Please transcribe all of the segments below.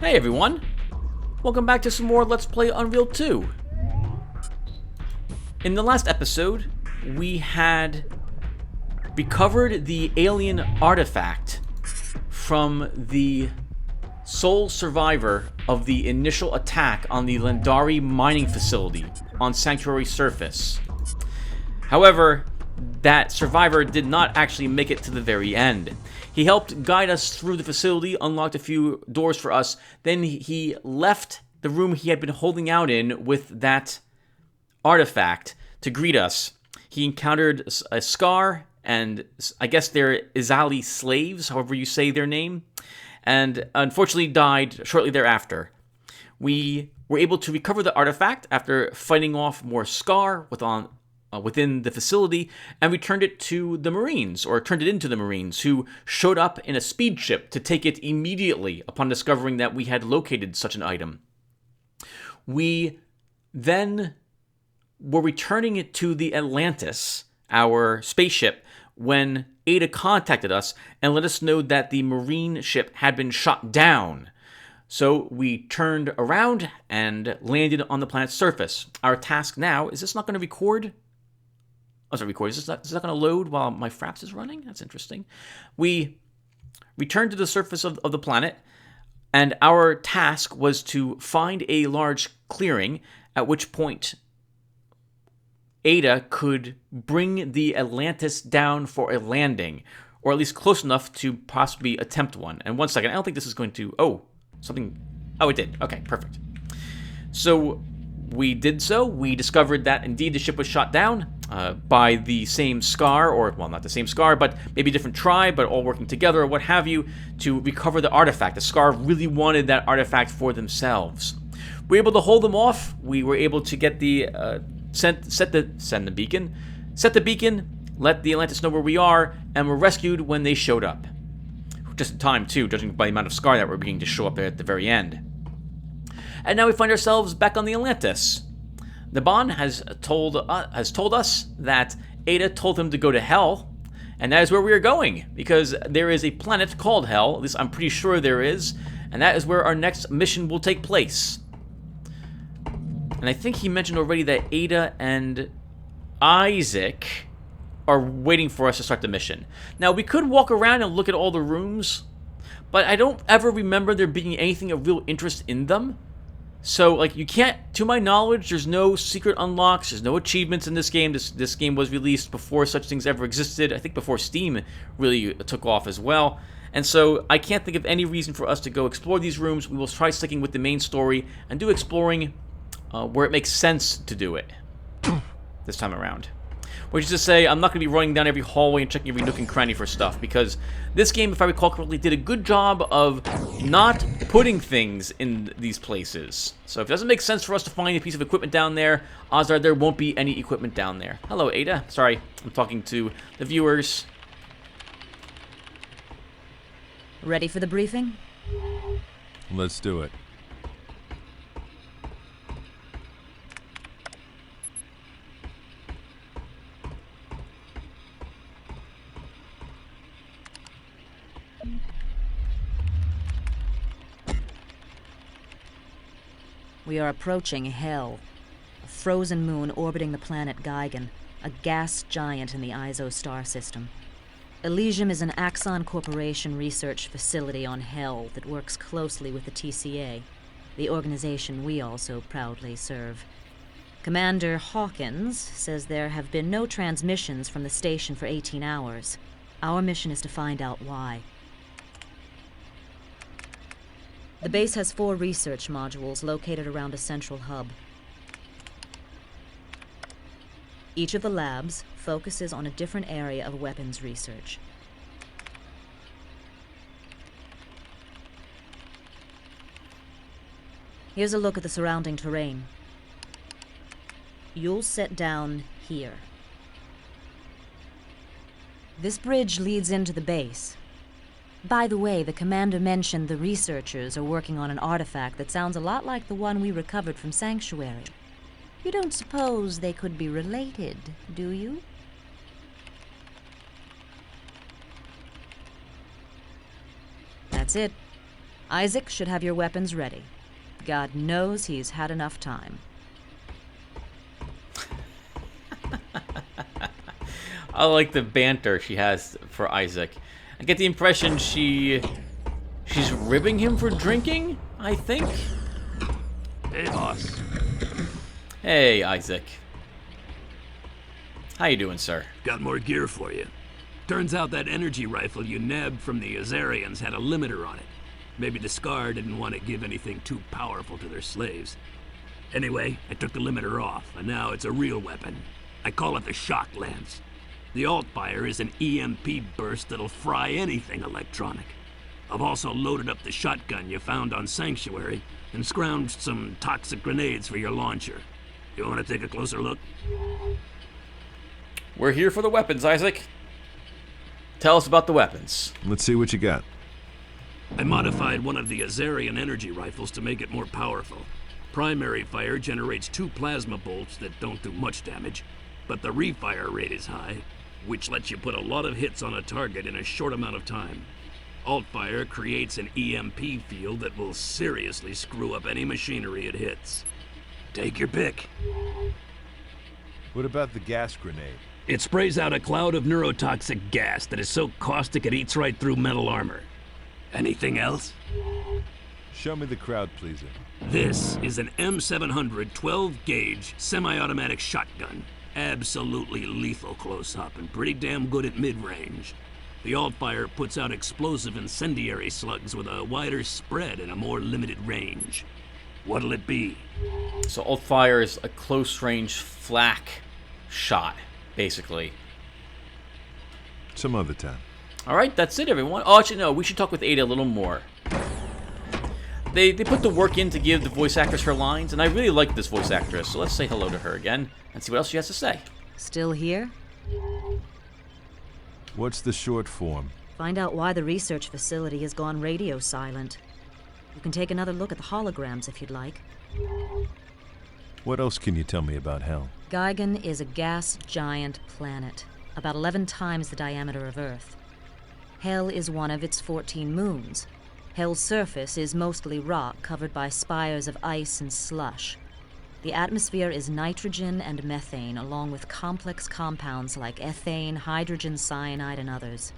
Hey everyone! Welcome back to some more Let's Play Unreal 2. In the last episode, we had recovered the alien artifact from the sole survivor of the initial attack on the Lotaeri mining facility on Sanctuary surface. However, that survivor did not actually make it to the very end. He helped guide us through the facility, unlocked a few doors for us, then he left the room he had been holding out in with that artifact to greet us. He encountered a Scar, and I guess they're Izali slaves, however you say their name, and unfortunately died shortly thereafter. We were able to recover the artifact after fighting off more Scar within the facility, and returned it to the Marines, or turned it into the Marines, who showed up in a speed ship to take it immediately upon discovering that we had located such an item. We then were returning it to the Atlantis, our spaceship, when Ada contacted us and let us know that the Marine ship had been shot down. So we turned around and landed on the planet's surface. Our task now, is this not going to record? Oh, sorry, record. Is that going to load while my Fraps is running? That's interesting. We returned to the surface of the planet, and our task was to find a large clearing, at which point Ada could bring the Atlantis down for a landing, or at least close enough to possibly attempt one. And 1 second, I don't think this is going to... Oh, it did. Okay, perfect. So we did so. We discovered that indeed the ship was shot down by the same Scar, or, well, not the same Scar, but maybe a different tribe, but all working together, or what have you, to recover the artifact. The Scar really wanted that artifact for themselves. We were able to hold them off. We were able to get the set the beacon, let the Atlantis know where we are, and were rescued when they showed up. Just in time, too, judging by the amount of Scar that were beginning to show up there at the very end. And now we find ourselves back on the Atlantis. The Bon has told us that Ada told him to go to Hell, and that is where we are going, because there is a planet called Hell, at least I'm pretty sure there is, and that is where our next mission will take place. And I think he mentioned already that Ada and Isaac are waiting for us to start the mission. Now, we could walk around and look at all the rooms, but I don't ever remember there being anything of real interest in them. So, like, you can't, to my knowledge, there's no secret unlocks, there's no achievements in this game. This game was released before such things ever existed. I think before Steam really took off as well. And so, I can't think of any reason for us to go explore these rooms. We will try sticking with the main story and do exploring where it makes sense to do it this time around. Which is to say, I'm not going to be running down every hallway and checking every nook and cranny for stuff, because this game, if I recall correctly, did a good job of not putting things in these places. So if it doesn't make sense for us to find a piece of equipment down there, odds are there won't be any equipment down there. Hello, Ada. Sorry, I'm talking to the viewers. Ready for the briefing? Let's do it. We are approaching Hell, a frozen moon orbiting the planet Gigan, a gas giant in the Iso star system. Elysium is an Axon Corporation research facility on Hell that works closely with the TCA, the organization we also proudly serve. Commander Hawkins says there have been no transmissions from the station for 18 hours. Our mission is to find out why. The base has 4 research modules located around a central hub. Each of the labs focuses on a different area of weapons research. Here's a look at the surrounding terrain. You'll sit down here. This bridge leads into the base. By the way, the commander mentioned the researchers are working on an artifact that sounds a lot like the one we recovered from Sanctuary. You don't suppose they could be related, do you? That's it. Isaac should have your weapons ready. God knows he's had enough time. I like the banter she has for Isaac. I get the impression she's ribbing him for drinking, I think. Hey, boss. Hey, Isaac. How you doing, sir? Got more gear for you. Turns out that energy rifle you nabbed from the Azarians had a limiter on it. Maybe the Scar didn't want to give anything too powerful to their slaves. Anyway, I took the limiter off, and now it's a real weapon. I call it the Shock Lance. The alt-fire is an EMP burst that'll fry anything electronic. I've also loaded up the shotgun you found on Sanctuary and scrounged some toxic grenades for your launcher. You want to take a closer look? We're here for the weapons, Isaac. Tell us about the weapons. Let's see what you got. I modified one of the Azarian energy rifles to make it more powerful. Primary fire generates 2 plasma bolts that don't do much damage, but the refire rate is high, which lets you put a lot of hits on a target in a short amount of time. Alt-fire creates an EMP field that will seriously screw up any machinery it hits. Take your pick. What about the gas grenade? It sprays out a cloud of neurotoxic gas that is so caustic it eats right through metal armor. Anything else? Show me the crowd pleaser. This is an M700 12-gauge semi-automatic shotgun. Absolutely lethal close-up and pretty damn good at mid-range. The alt-fire puts out explosive incendiary slugs with a wider spread and a more limited range. What'll it be? So alt-fire is a close-range flak shot, basically. Some other time. All right, that's it, everyone. Oh, actually, no, we should talk with Ada a little more. They put the work in to give the voice actress her lines, and I really like this voice actress, so let's say hello to her again and see what else she has to say. Still here? What's the short form? Find out why the research facility has gone radio silent. You can take another look at the holograms if you'd like. What else can you tell me about Hell? Gigan is a gas giant planet, about 11 times the diameter of Earth. Hell is one of its 14 moons. Hell's surface is mostly rock covered by spires of ice and slush. The atmosphere is nitrogen and methane, along with complex compounds like ethane, hydrogen cyanide, and others.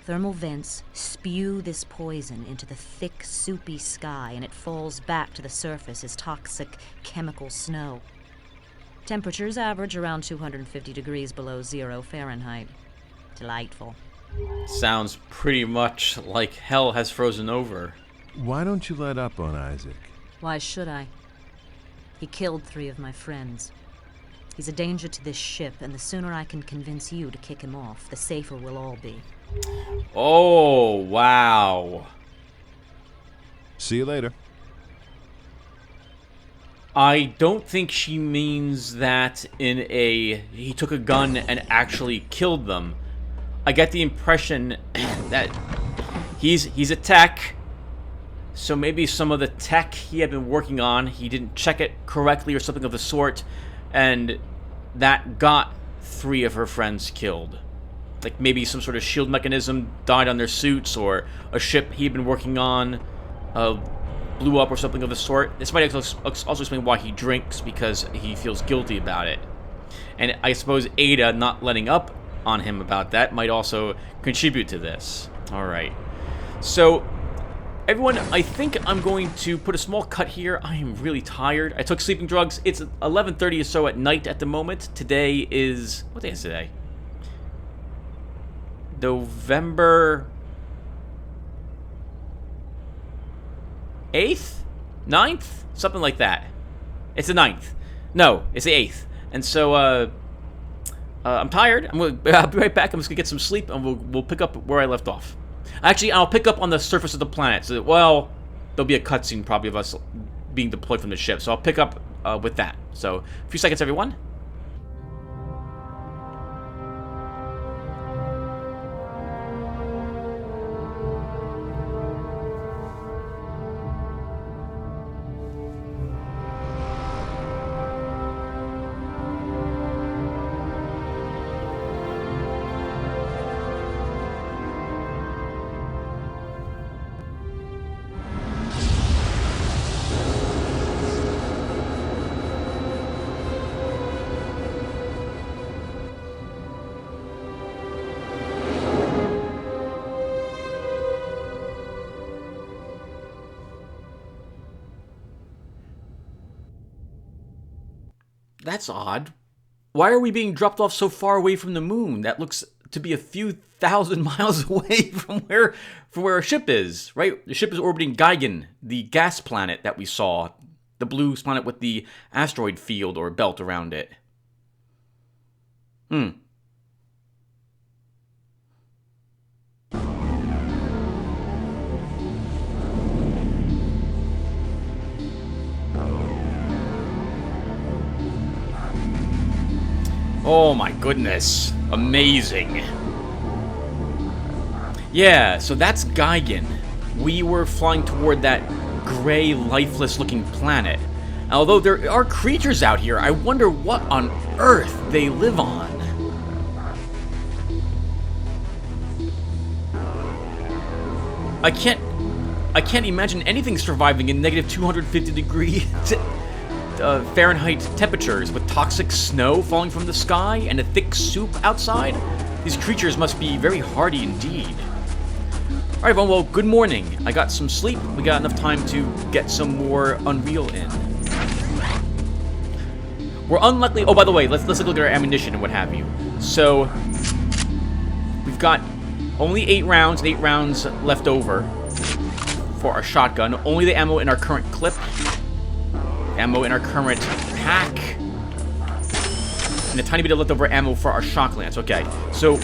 Thermal vents spew this poison into the thick, soupy sky, and it falls back to the surface as toxic chemical snow. Temperatures average around 250 degrees below 0 Fahrenheit. Delightful. Sounds pretty much like hell has frozen over. Why don't you let up on Isaac? Why should I? He killed 3 of my friends. He's a danger to this ship, and the sooner I can convince you to kick him off, the safer we'll all be. Oh, wow. See you later. I don't think she means that in a he took a gun and actually killed them. I get the impression that he's a tech, so maybe some of the tech he had been working on, he didn't check it correctly or something of the sort, and that got 3 of her friends killed. Like maybe some sort of shield mechanism died on their suits, or a ship he'd been working on blew up or something of the sort. This might also explain why he drinks, because he feels guilty about it. And I suppose Ada not letting up on him about that might also contribute to this. Alright. So, everyone, I think I'm going to put a small cut here. I am really tired. I took sleeping drugs. It's 11:30 or so at night at the moment. Today is... What day is today? November 8th? 9th? Something like that. It's the 9th. No, it's the 8th. And so, I'm tired. I'll be right back. I'm just gonna get some sleep, and we'll pick up where I left off. Actually, I'll pick up on the surface of the planet. So, well, there'll be a cutscene probably of us being deployed from the ship. So I'll pick up with that. So, a few seconds, everyone. That's odd. Why are we being dropped off so far away from the moon? That looks to be a few thousand miles away from where our ship is, right? The ship is orbiting Geigen, the gas planet that we saw. The blue planet with the asteroid field or belt around it. Oh my goodness. Amazing. Yeah, so that's Geigen. We were flying toward that gray, lifeless-looking planet. Although there are creatures out here, I wonder what on earth they live on. I can't imagine anything surviving in negative 250 degree Fahrenheit temperatures with toxic snow falling from the sky and a thick soup outside. These creatures must be very hardy indeed. Alright, everyone, well, good morning. I got some sleep. We got enough time to get some more Unreal in. We're unlikely... Oh, by the way, let's look at our ammunition and what have you. So, we've got only 8 rounds and 8 rounds left over for our shotgun. Only the ammo in our current clip. Ammo in our current pack. And a tiny bit of leftover ammo for our shock lance. Okay, so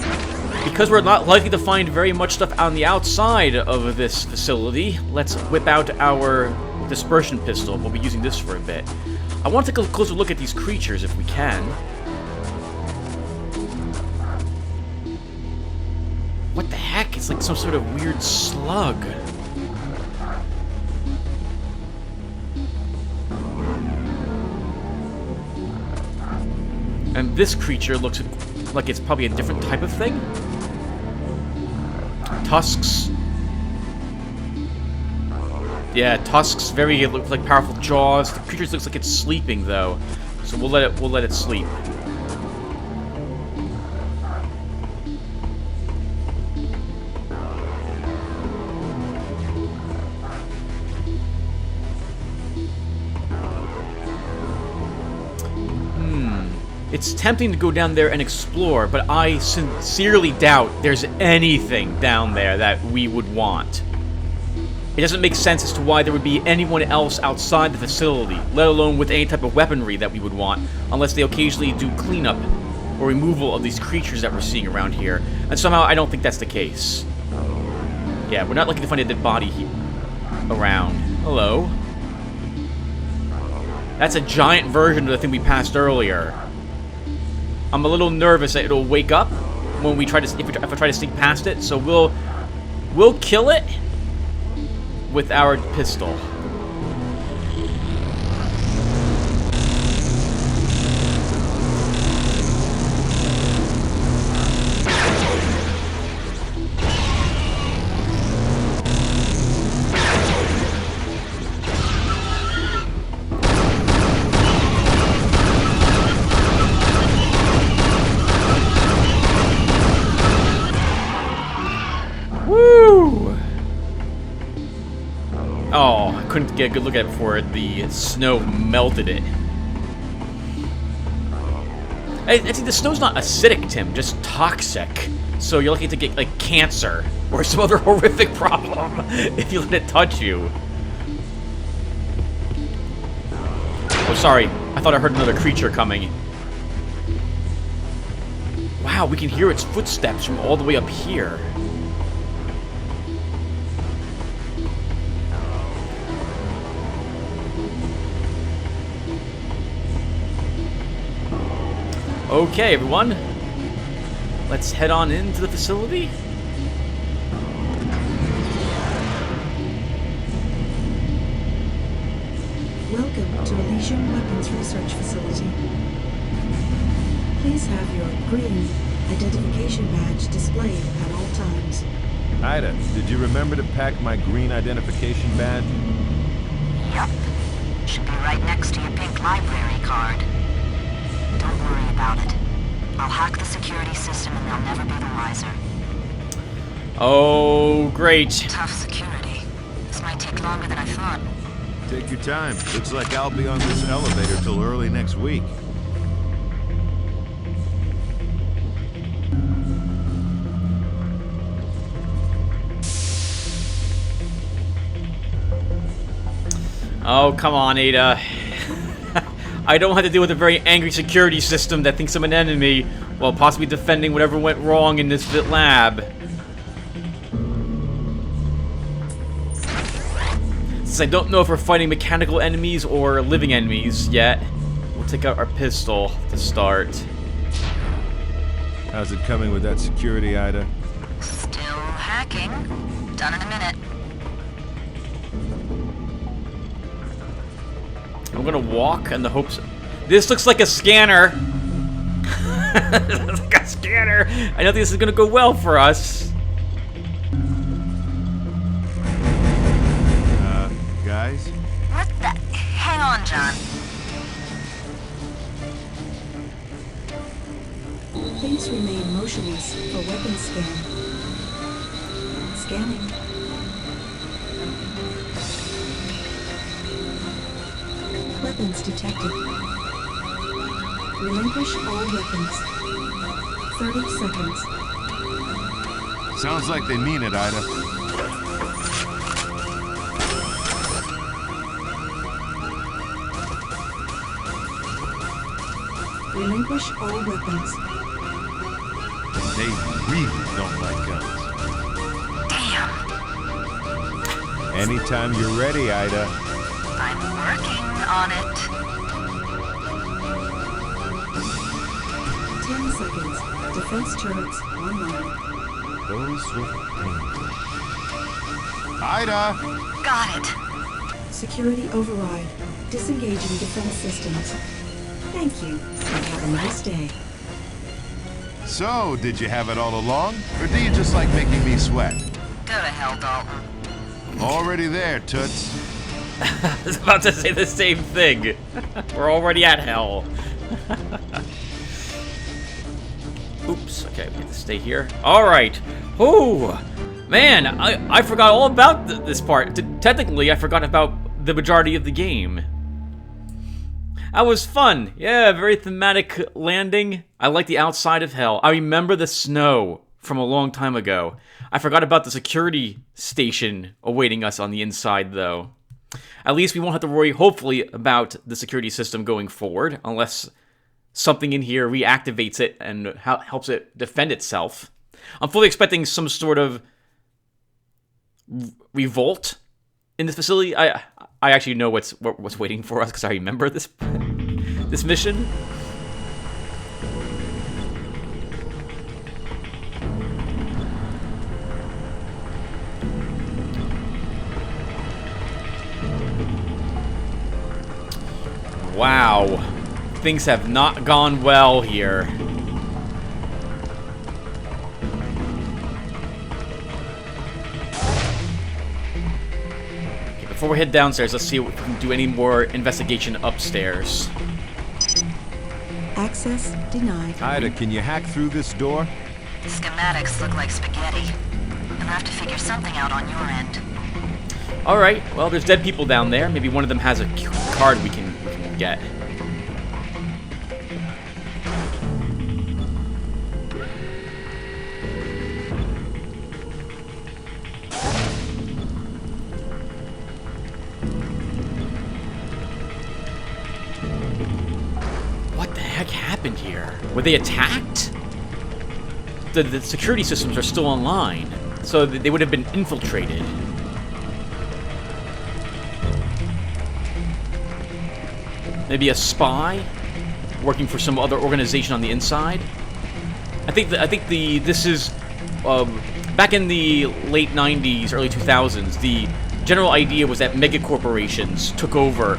because we're not likely to find very much stuff on the outside of this facility, let's whip out our dispersion pistol. We'll be using this for a bit. I want to take a closer look at these creatures if we can. What the heck? It's like some sort of weird slug. And this creature looks like it's probably a different type of thing. Tusks. Yeah, tusks. It looks like powerful jaws. The creature looks like it's sleeping though, so we'll let it sleep. It's tempting to go down there and explore, but I sincerely doubt there's anything down there that we would want. It doesn't make sense as to why there would be anyone else outside the facility, let alone with any type of weaponry that we would want, unless they occasionally do cleanup or removal of these creatures that we're seeing around here. And somehow I don't think that's the case. Yeah, we're not likely to find a dead body around. Hello. That's a giant version of the thing we passed earlier. I'm a little nervous that it'll wake up when we try to if I try to sneak past it. So we'll kill it with our pistol. Oh, I couldn't get a good look at it before the snow melted it. I think the snow's not acidic, Tim, just toxic. So you're likely to get, like, cancer or some other horrific problem if you let it touch you. Oh, sorry. I thought I heard another creature coming. Wow, we can hear its footsteps from all the way up here. Okay, everyone. Let's head on into the facility. Welcome to Elysium Weapons Research Facility. Please have your green identification badge displayed at all times. Ida, did you remember to pack my green identification badge? Yup. Should be right next to your pink library card. Don't worry about it. I'll hack the security system and they'll never be the wiser. Oh, great. Tough security. This might take longer than I thought. Take your time. Looks like I'll be on this elevator till early next week. Oh, come on, Ada. I don't have to deal with a very angry security system that thinks I'm an enemy while possibly defending whatever went wrong in this lab. Since I don't know if we're fighting mechanical enemies or living enemies yet, we'll take out our pistol to start. How's it coming with that security, Ida? Still hacking. Done in a minute. I'm gonna walk in the hopes... This looks like a scanner! This looks like a scanner! I don't think this is gonna go well for us. Guys? What the? Hang on, John. Please remain motionless for weapon scan. Scanning. Weapons detected. Relinquish all weapons. 30 seconds. Sounds like they mean it, Ida. Relinquish all weapons. They really don't like guns. Damn. Anytime you're ready, Ida. I'm working on it. 10 seconds. Defense turrets online. Those with pain. Ida! Got it. Security override. Disengaging defense systems. Thank you, and have a nice day. So, did you have it all along? Or do you just like making me sweat? Go to hell, Dalton. Already there, Toots. I was about to say the same thing. We're already at hell. Oops, okay, we have to stay here. Alright. Ooh, man, I forgot all about this part. Technically, I forgot about the majority of the game. That was fun. Yeah, very thematic landing. I like the outside of hell. I remember the snow from a long time ago. I forgot about the security station awaiting us on the inside, though. At least we won't have to worry, hopefully, about the security system going forward, unless something in here reactivates it and helps it defend itself. I'm fully expecting some sort of revolt in this facility. I actually know what's waiting for us because I remember this this mission. Wow, things have not gone well here. Before we head downstairs, let's see if we can do any more investigation upstairs. Access denied. Ida, can you hack through this door? Schematics look like spaghetti. You'll have to figure something out on your end. Alright, well, there's dead people down there. Maybe one of them has a card we can get. What the heck happened here? Were they attacked? The security systems are still online, so they would have been infiltrated. Maybe a spy working for some other organization on the inside. I think this is back in the late 90s, early 2000s. The general idea was that megacorporations took over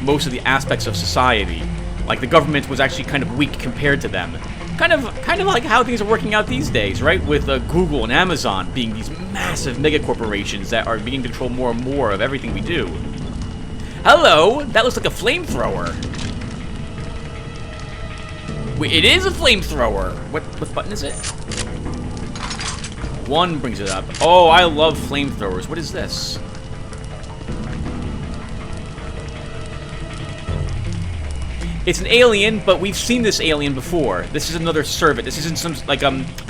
most of the aspects of society. Like the government was actually kind of weak compared to them. Kind of like how things are working out these days, right? With Google and Amazon being these massive megacorporations that are beginning to control more and more of everything we do. Hello! That looks like a flamethrower. Wait, it is a flamethrower! What button is it? One brings it up. Oh, I love flamethrowers. What is this? It's an alien, but we've seen this alien before. This is another servant. This isn't some, like,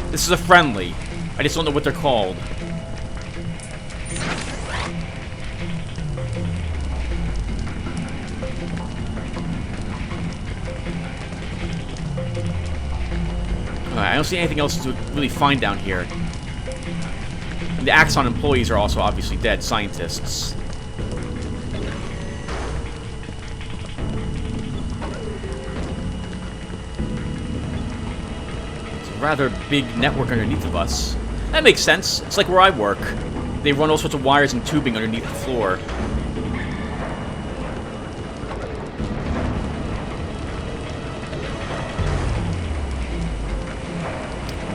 this is a friendly. I just don't know what they're called. Alright, I don't see anything else to really find down here. And the Axon employees are also obviously dead scientists. It's a rather big network underneath of us. That makes sense. It's like where I work. They run all sorts of wires and tubing underneath the floor.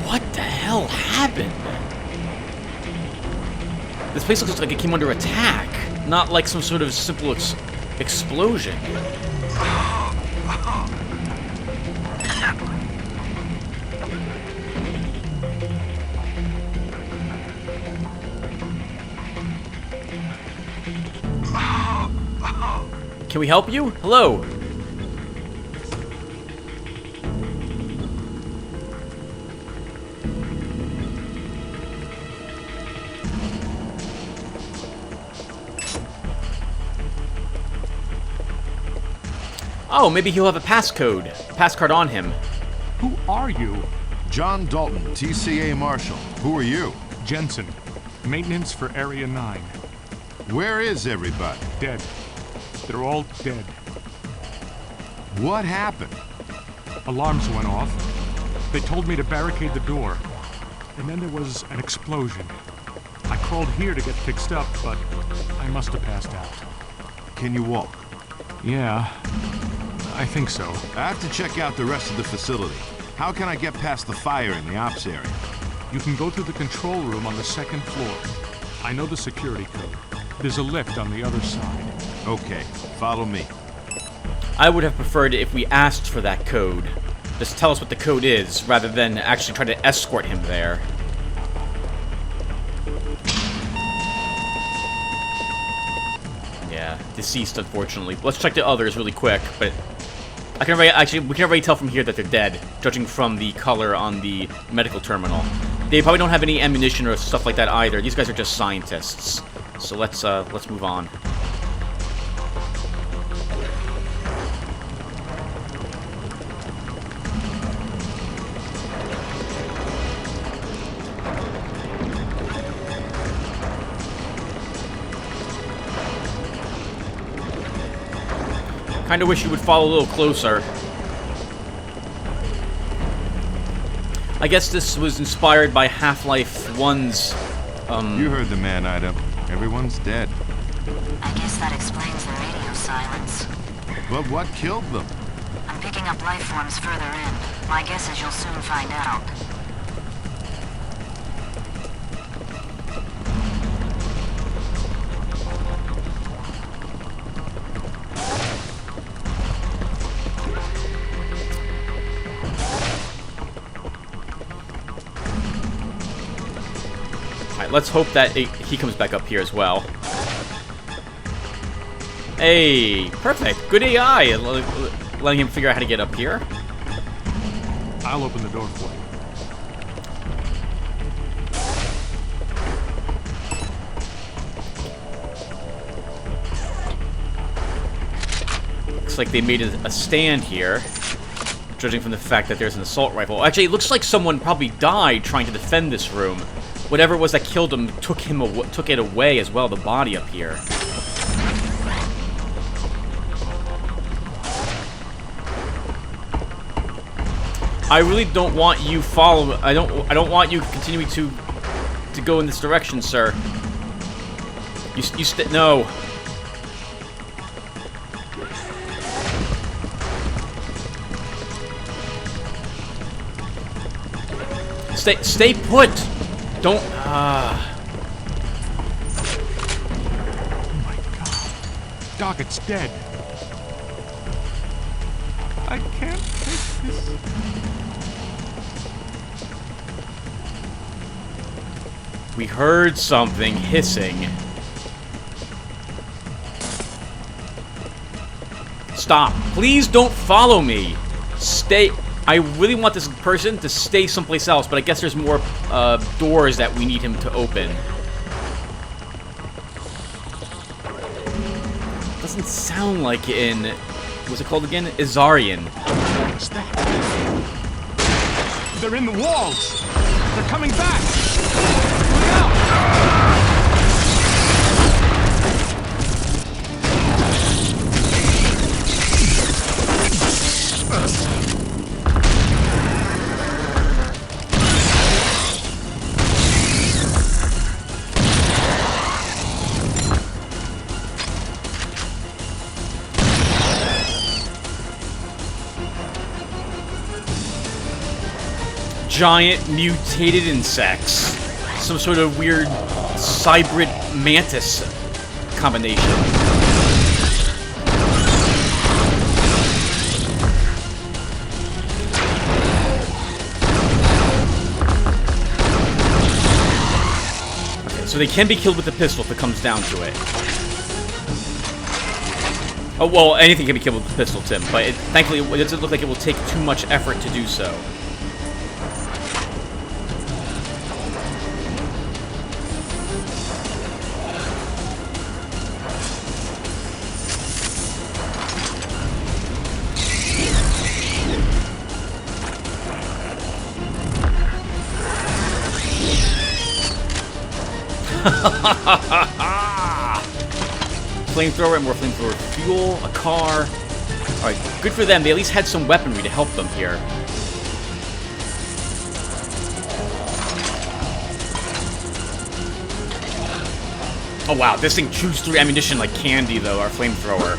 What the hell happened? This place looks like it came under attack, not like some sort of simple explosion. Can we help you? Hello. Oh, maybe he'll have a passcard on him. Who are you? John Dalton, TCA Marshal. Who are you? Jensen. Maintenance for Area 9. Where is everybody? Dead. They're all dead. What happened? Alarms went off. They told me to barricade the door. And then there was an explosion. I crawled here to get fixed up, but I must have passed out. Can you walk? Yeah, I think so. I have to check out the rest of the facility. How can I get past the fire in the ops area? You can go through the control room on the 2nd floor. I know the security code. There's a lift on the other side. Okay, follow me. I would have preferred if we asked for that code. Just tell us what the code is, rather than actually try to escort him there. Yeah, deceased, unfortunately. Let's check the others really quick, but we can already tell from here that they're dead, judging from the color on the medical terminal. They probably don't have any ammunition or stuff like that either. These guys are just scientists. So let's move on. Kinda wish you would follow a little closer. I guess this was inspired by Half-Life 1's, You heard the man, Ida. Everyone's dead. I guess that explains the radio silence. But what killed them? I'm picking up life forms further in. My guess is you'll soon find out. Alright, let's hope that he comes back up here as well. Hey, perfect. Good AI. Letting him figure out how to get up here. I'll open the door for you. Looks like they made a stand here, judging from the fact that there's an assault rifle. Actually, it looks like someone probably died trying to defend this room. Whatever it was that killed him took it away as well, the body up here. I really don't want you I don't want you continuing to go in this direction, sir. No. Stay put. Don't. Oh my God, Doc, it's dead. I can't take this. We heard something hissing. Stop. Please don't follow me. Stay. I really want this person to stay someplace else, but I guess there's more doors that we need him to open. Doesn't sound like what's it called again? Izarian. What's that? They're in the walls. They're coming back. Look out! Giant mutated insects. Some sort of weird cybrid mantis combination. Okay, so they can be killed with the pistol if it comes down to it. Oh, well, anything can be killed with the pistol, Tim, but thankfully it doesn't look like it will take too much effort to do so. Flamethrower and more flamethrower fuel, a car. Alright, good for them. They at least had some weaponry to help them here. Oh wow, this thing chews through ammunition like candy though, our flamethrower.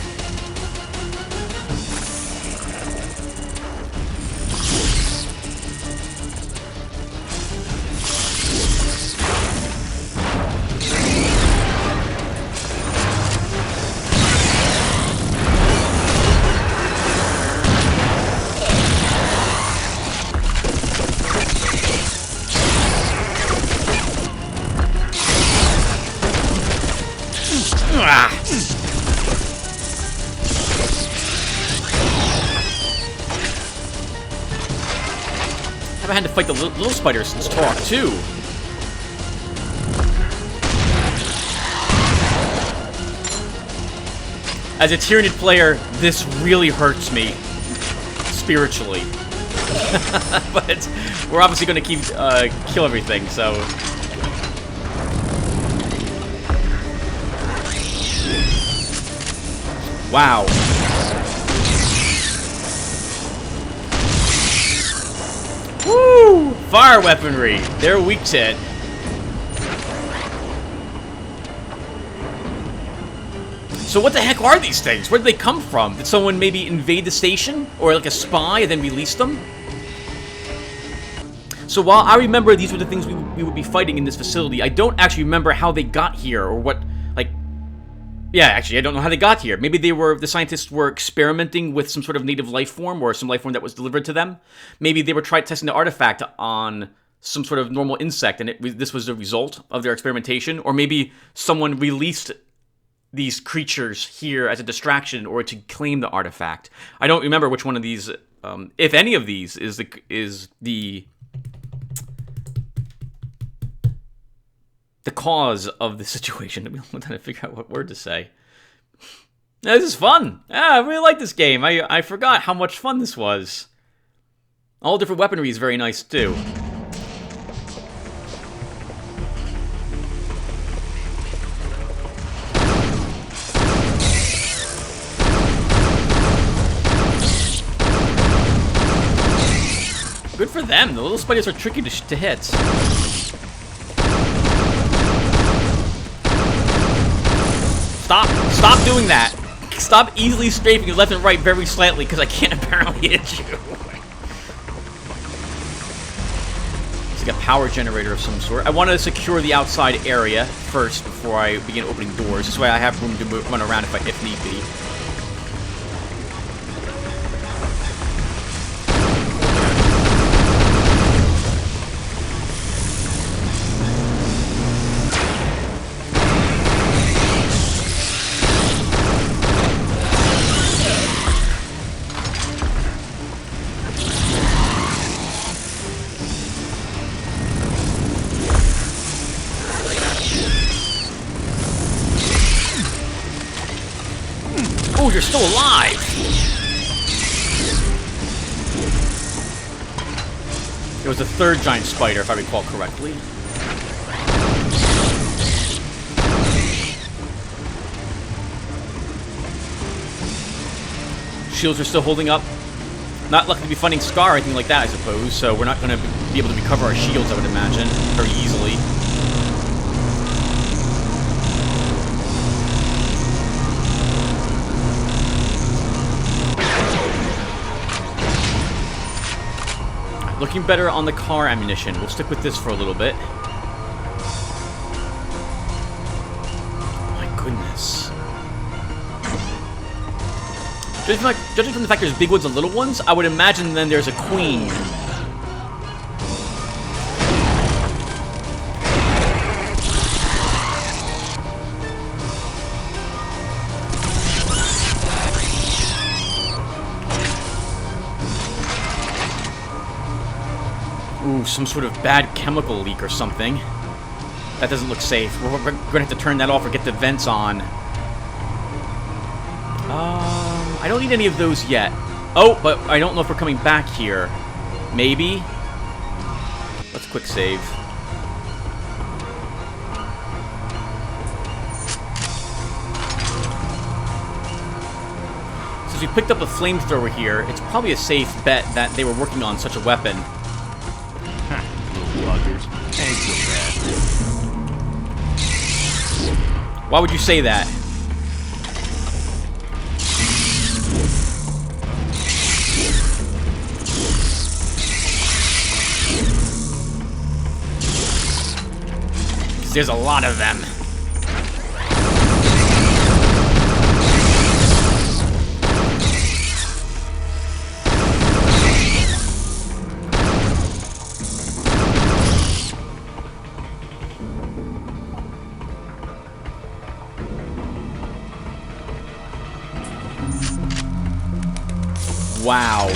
Haven't had to fight the little spider since Talk 2. As a Tyranid player, this really hurts me spiritually. But we're obviously going to keep kill everything, so. Wow. Woo! Fire weaponry. They're weak to it. So what the heck are these things? Where did they come from? Did someone maybe invade the station? Or like a spy and then release them? So while I remember these were the things we would be fighting in this facility, I don't actually remember how they got here or what, like... Yeah, actually, I don't know how they got here. Maybe the scientists were experimenting with some sort of native life form or some life form that was delivered to them. Maybe they were testing the artifact on some sort of normal insect and this was the result of their experimentation. Or maybe someone released these creatures here as a distraction or to claim the artifact. I don't remember which one of these, if any of these, is the cause of the situation. I'm trying to figure out what word to say. This is fun. Yeah, I really like this game. I forgot how much fun this was. All different weaponry is very nice too. Good for them. The little spiders are tricky to hit. Stop doing that. Stop easily strafing left and right very slightly because I can't apparently hit you. It's like a power generator of some sort. I want to secure the outside area first before I begin opening doors. This way I have room to run around if need be. Oh, you're still alive! There was a third giant spider, if I recall correctly. Shields are still holding up. Not lucky to be finding Scar or anything like that, I suppose, so we're not going to be able to recover our shields, I would imagine, very easily. Looking better on the car ammunition. We'll stick with this for a little bit. My goodness. Judging from the fact there's big ones and little ones, I would imagine then there's a queen. Ooh, some sort of bad chemical leak or something. That doesn't look safe. We're gonna have to turn that off or get the vents on. I don't need any of those yet. Oh, but I don't know if we're coming back here. Maybe? Let's quick save. Since we picked up a flamethrower here, it's probably a safe bet that they were working on such a weapon. Little buggers. Ain't so bad. Why would you say that? There's a lot of them. Wow.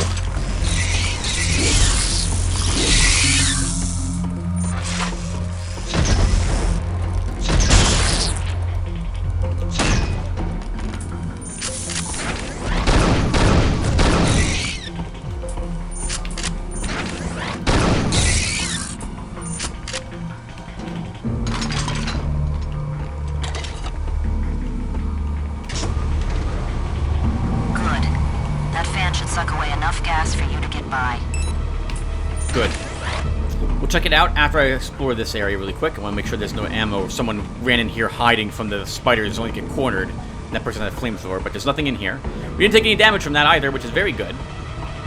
Good. We'll check it out after I explore this area really quick. I want to make sure there's no ammo or someone ran in here hiding from the spiders only get cornered. And that person had a flamethrower, but there's nothing in here. We didn't take any damage from that either, which is very good.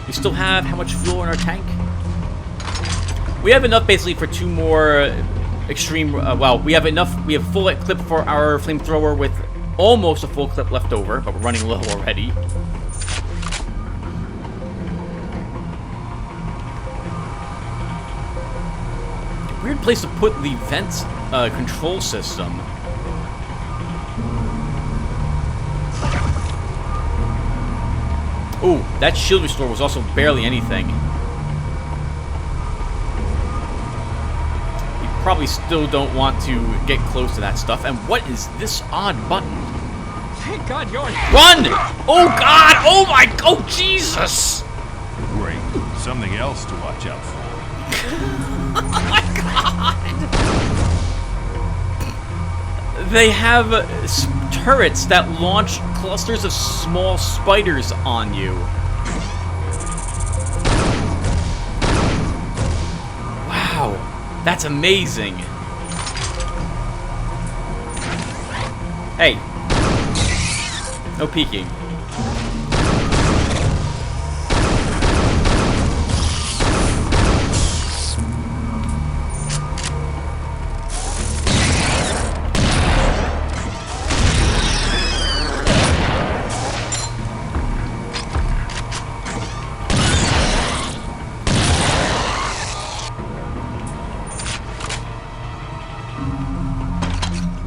We still have how much fuel in our tank? We have enough basically for 2 more extreme, well, we have full clip for our flamethrower with almost a full clip left over, but we're running low already. Weird place to put the vent control system. Ooh, that shield restore was also barely anything. We probably still don't want to get close to that stuff. And what is this odd button? Thank God you're... Run! Oh God! Oh my... Oh Jesus! Great. Something else to watch out for. Oh my God! They have turrets that launch clusters of small spiders on you. Wow, that's amazing. Hey, no peeking.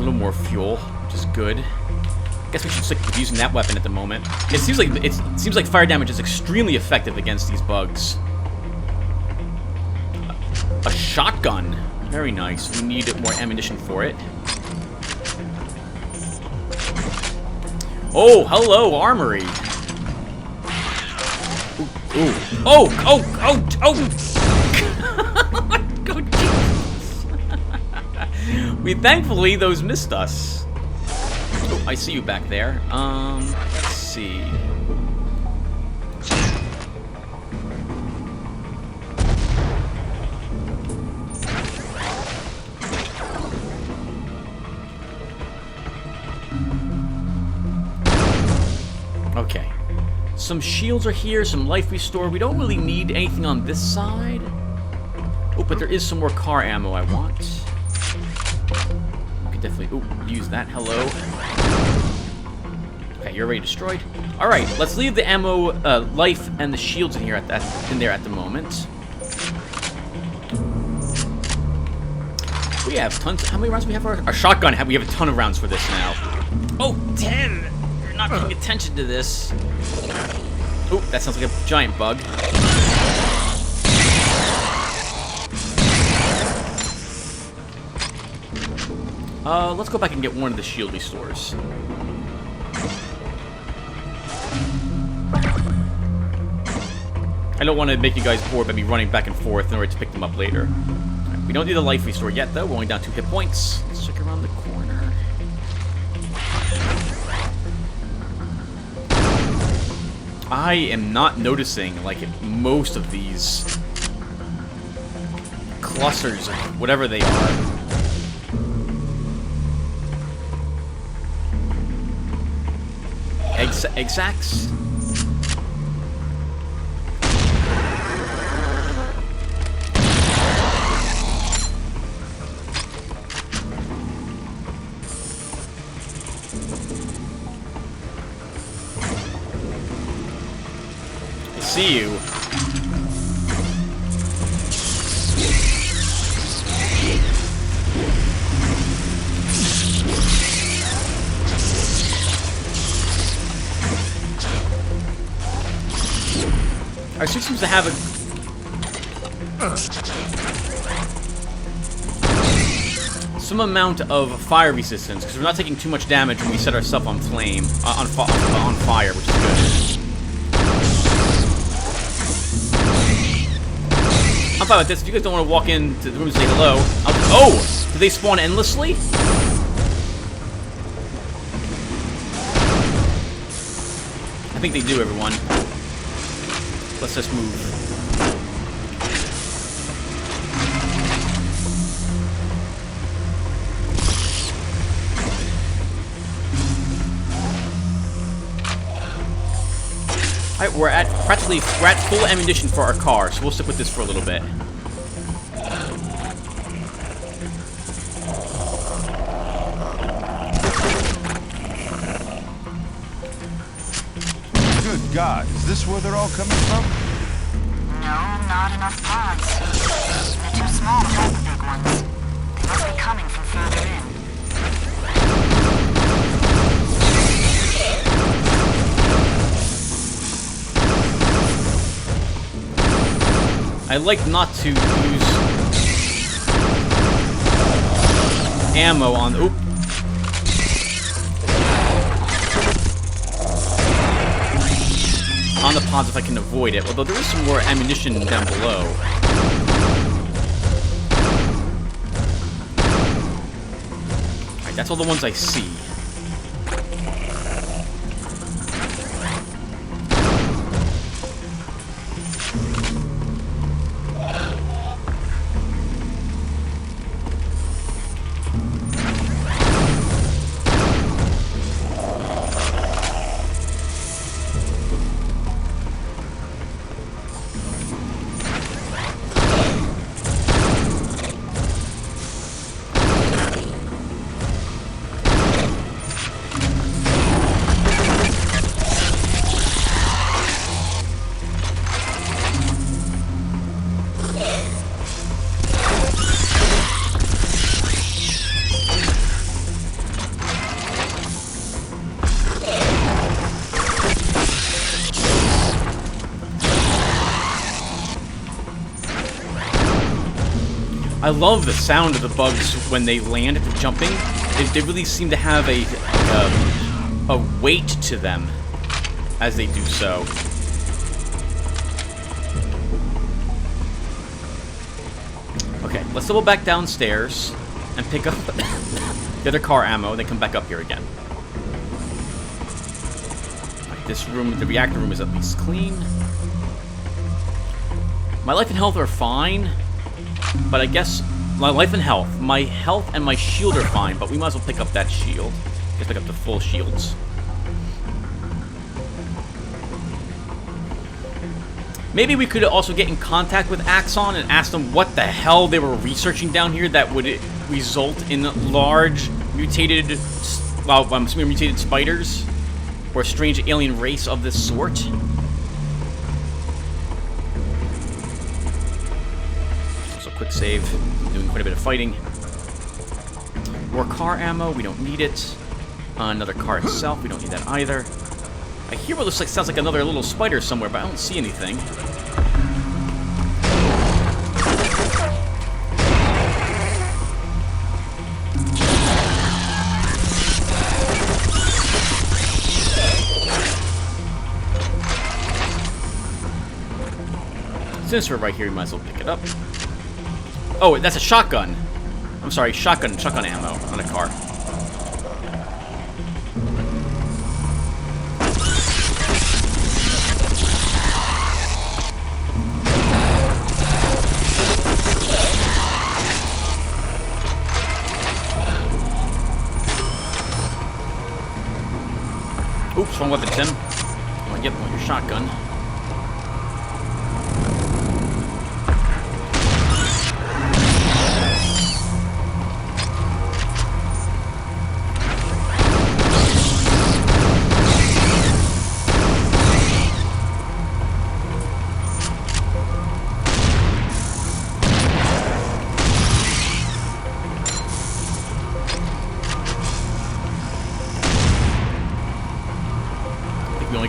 More fuel, which is good. Guess we should stick with using that weapon at the moment. It seems like fire damage is extremely effective against these bugs. A shotgun, very nice. We need more ammunition for it. Oh, hello, armory. Ooh, ooh. Oh, oh, oh, oh! Thankfully, those missed us. Oh, I see you back there. Let's see. Okay. Some shields are here, some life restore. We don't really need anything on this side. Oh, but there is some more car ammo I want. We could definitely use that. Hello. Okay, you're already destroyed. Alright, let's leave the ammo, life, and the shields in here in there at the moment. We have tons. How many rounds do we have for our shotgun? We have a ton of rounds for this now. Oh, 10! You're not paying attention to this. Oh, that sounds like a giant bug. Let's go back and get one of the shield restores. I don't want to make you guys bored by me running back and forth in order to pick them up later. Right, we don't need a life restore yet, though. We're only down 2 hit points. Let's check around the corner. I am not noticing, like, most of these clusters, or whatever they are. Egg sacks? I see you. Our suit seems to have some amount of fire resistance because we're not taking too much damage when we set ourselves on flame, on fire, which is good. I'm fine with this. If you guys don't want to walk into the room and say hello, oh, do they spawn endlessly? I think they do, everyone. Let's just move. Alright, we're at full ammunition for our car, so we'll stick with this for a little bit. Good God, is this where they're all coming from? No, not enough pods. They're too small to hold the big ones. They must be coming from further in. I like not to use ammo on. Oop. On the pods if I can avoid it, although there is some more ammunition down below. Alright, that's all the ones I see. I love the sound of the bugs when they land after jumping. They really seem to have a weight to them as they do so. Okay, let's double back downstairs and pick up the other car ammo, and then come back up here again. Right, this room, the reactor room, is at least clean. My life and health are fine, but I guess my life and health, my health and my shield are fine, but we might as well pick up that shield. Let's pick up the full shields. Maybe we could also get in contact with Axon and ask them what the hell they were researching down here that would result in large mutated, well, I'm assuming mutated spiders, or a strange alien race of this sort. So quick save, doing quite a bit of fighting. More car ammo, we don't need it. Another car itself, we don't need that either. I hear what looks like, sounds like another little spider somewhere, but I don't see anything. Since we're right here, we might as well pick it up. Oh, that's a shotgun. I'm sorry, shotgun ammo on a car. Oops, wrong weapon, Tim. You want to get your shotgun.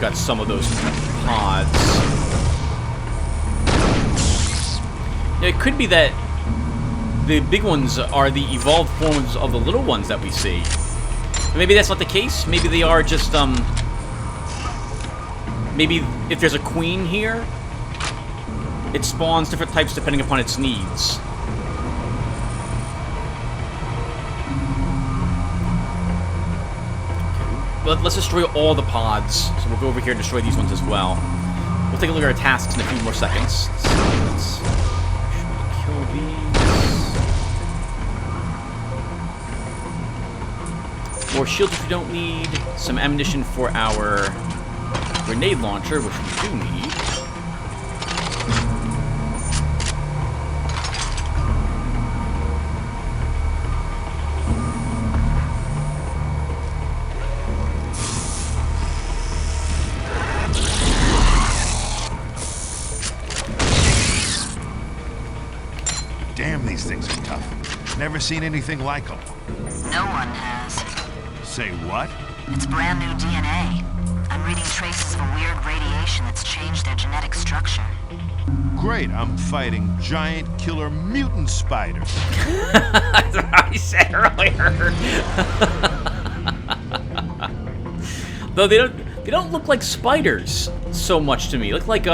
Got some of those pods. Yeah, it could be that the big ones are the evolved forms of the little ones that we see. But maybe that's not the case. Maybe they are just, maybe if there's a queen here, it spawns different types depending upon its needs. Let's destroy all the pods. So we'll go over here and destroy these ones as well. We'll take a look at our tasks in a few more seconds. Let's kill these. More shields if we don't need. Some ammunition for our grenade launcher, which we do need. Damn, these things are tough. Never seen anything like them. No one has. Say what? It's brand new DNA. I'm reading traces of a weird radiation that's changed their genetic structure. Great, I'm fighting giant killer mutant spiders. That's what I said earlier. Though they don't look like spiders so much to me. They look like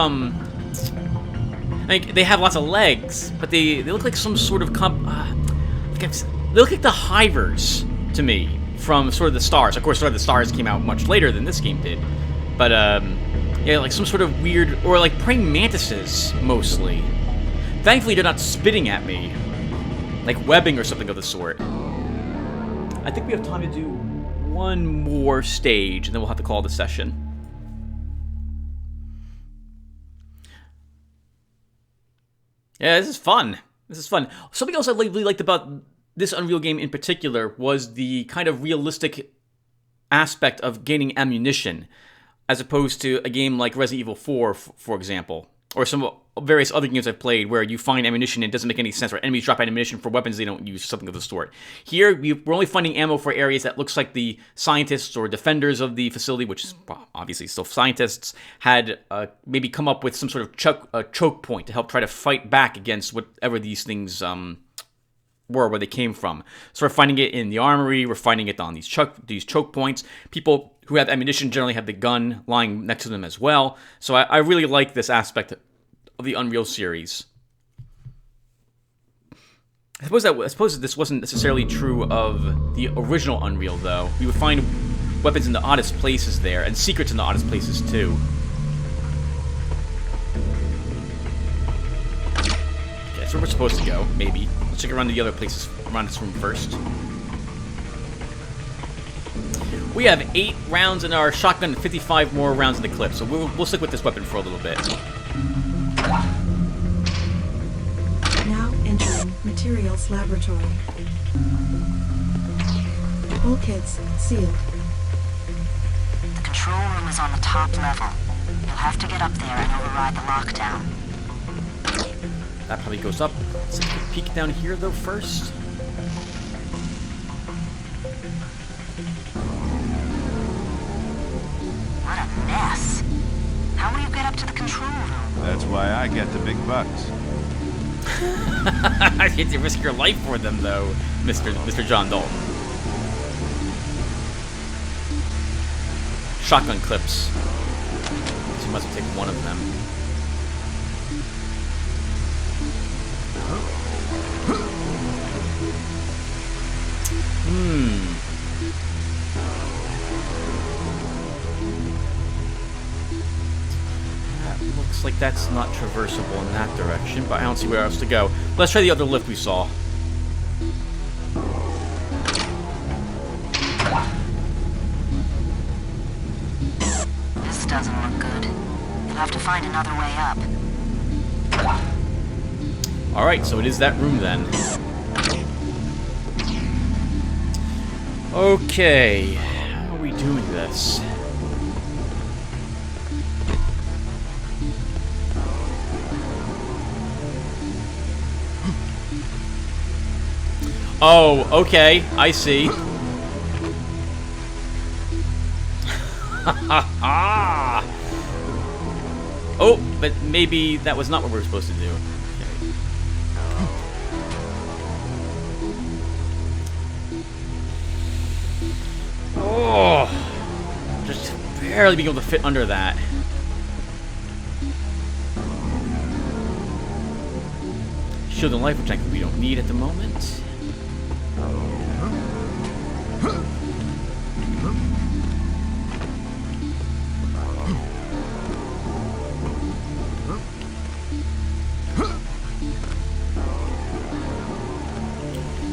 like they have lots of legs, but they look like some sort of they look like the hivers to me from Sword of the Stars. Of course, Sword of the Stars came out much later than this game did, but yeah, like some sort of weird, or like praying mantises mostly. Thankfully, they're not spitting at me like webbing or something of the sort. I think we have time to do one more stage, and then we'll have to call the session. Yeah, this is fun. This is fun. Something else I really liked about this Unreal game in particular was the kind of realistic aspect of gaining ammunition, as opposed to a game like Resident Evil 4, for example, or some various other games I've played where you find ammunition and it doesn't make any sense, or enemies drop ammunition for weapons they don't use, something of the sort. Here, we're only finding ammo for areas that looks like the scientists or defenders of the facility, which is obviously still scientists, had maybe come up with some sort of choke point to help try to fight back against whatever these things were, where they came from. So we're finding it in the armory, we're finding it on these choke points. People who have ammunition generally have the gun lying next to them as well. So I really like this aspect of the Unreal series. I suppose this wasn't necessarily true of the original Unreal, though. We would find weapons in the oddest places there, and secrets in the oddest places, too. Okay, that's where we're supposed to go, maybe. Let's check around the other places around this room first. We have 8 rounds in our shotgun and 55 more rounds in the clip, so we'll stick with this weapon for a little bit. Now entering Materials Laboratory. Bulkheads sealed. The control room is on the top level. You'll have to get up there and override the lockdown. That probably goes up. Let's take a peek down here, though, first. What a mess. How will you get up to the control room? That's why I get the big bucks. You had to risk your life for them, though, Mr. John Dalton. Shotgun clips. So you must have taken one of them. That looks like that's not traversable in that direction, but I don't see where else to go. Let's try the other lift we saw. This doesn't look good. You'll have to find another way up. Alright, so it is that room then. Okay, how are we doing this? Oh, okay, I see. Oh, but maybe that was not what we were supposed to do. Okay. Oh, just barely being able to fit under that. Shield and life protector we don't need at the moment.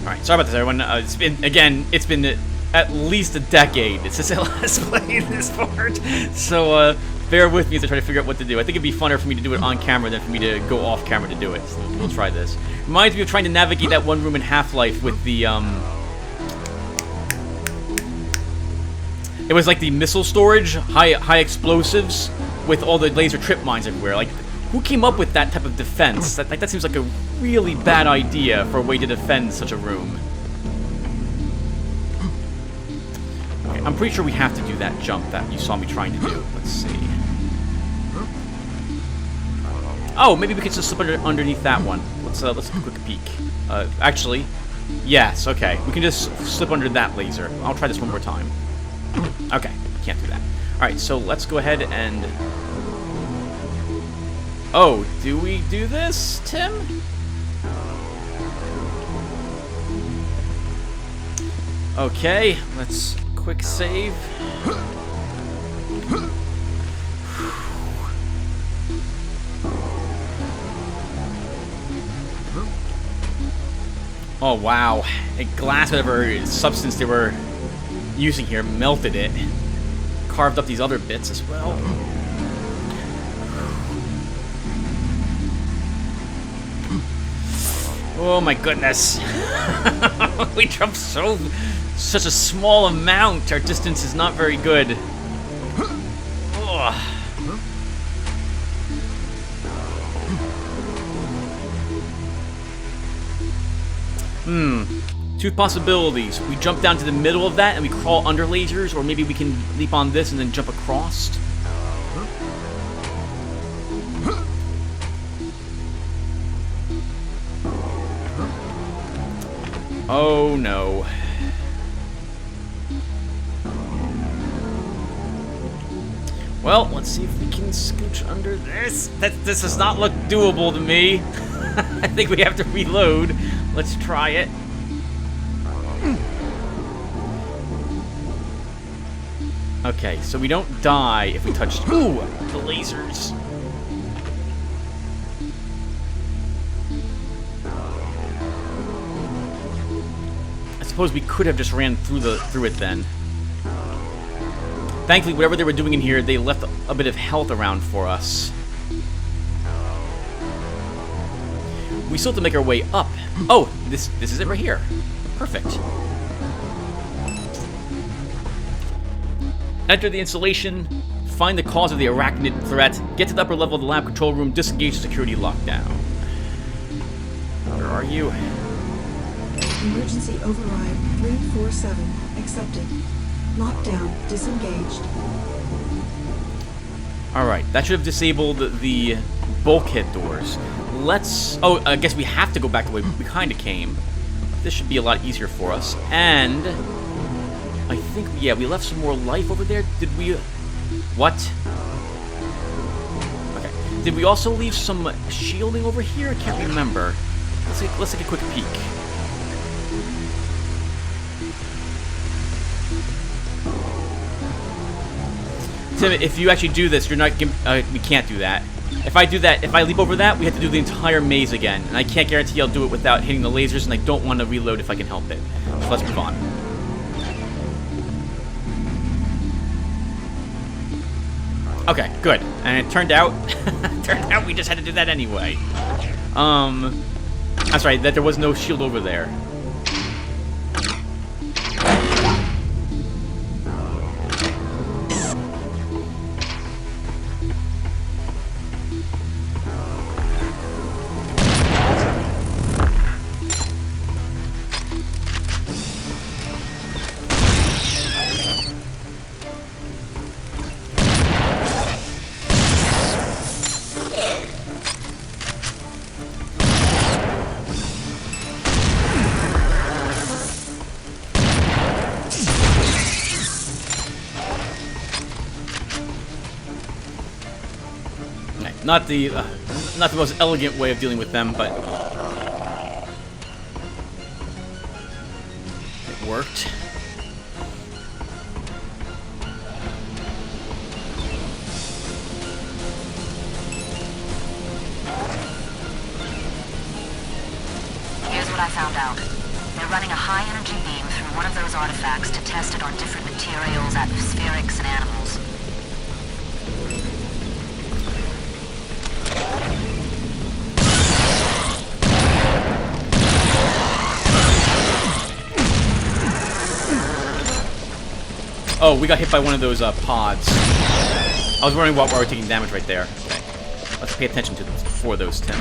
Alright, sorry about this, everyone. It's been at least a decade since I last played this part. So, bear with me as I try to figure out what to do. I think it'd be funner for me to do it on camera than for me to go off camera to do it. So we'll try this. Reminds me of trying to navigate that one room in Half-Life with the, it was like the missile storage, high explosives, with all the laser trip mines everywhere. Like, who came up with that type of defense? That seems like a really bad idea for a way to defend such a room. Okay, I'm pretty sure we have to do that jump that you saw me trying to do. Let's see. Oh, maybe we could just slip underneath that one. Let's take a quick peek. Actually, yes. Okay, we can just slip under that laser. I'll try this one more time. Okay, can't do that. All right, so let's go ahead and. Oh, do we do this, Tim? Okay, let's quick save. Oh wow, a glass, whatever substance they were using here, melted it. Carved up these other bits as well. Oh my goodness. We jumped such a small amount. Our distance is not very good. Oh. Two possibilities. We jump down to the middle of that and we crawl under lasers, or maybe we can leap on this and then jump across. Oh no. Well, let's see if we can scooch under this. This does not look doable to me. I think we have to reload. Let's try it. Okay, so we don't die if we touch... Ooh! The lasers. I suppose we could have just ran through it then. Thankfully, whatever they were doing in here, they left a bit of health around for us. We still have to make our way up. Oh, this is it right here. Perfect. Enter the installation, find the cause of the arachnid threat, get to the upper level of the lab control room, disengage the security lockdown. Where are you? Emergency override 347 accepted. Lockdown disengaged. Alright, that should have disabled the bulkhead doors. Let's... Oh, I guess we have to go back the way we kind of came. This should be a lot easier for us. And... I think, yeah, we left some more life over there. Did we... What? Okay. Did we also leave some shielding over here? I can't remember. Let's take a quick peek. Tim, if you actually do this, you're not... we can't do that. If I do that, if I leap over that, we have to do the entire maze again. And I can't guarantee I'll do it without hitting the lasers, and I don't want to reload if I can help it. So let's move on. Okay, good. And it turned out... we just had to do that anyway. That's right, that there was no shield over there. Not the most elegant way of dealing with them, but it worked. Here's what I found out. They're running a high-energy beam through one of those artifacts to test it on different materials, atmospherics, and animals. Oh, we got hit by one of those pods. I was wondering why we were taking damage right there. Okay. Let's pay attention to for those, Tim.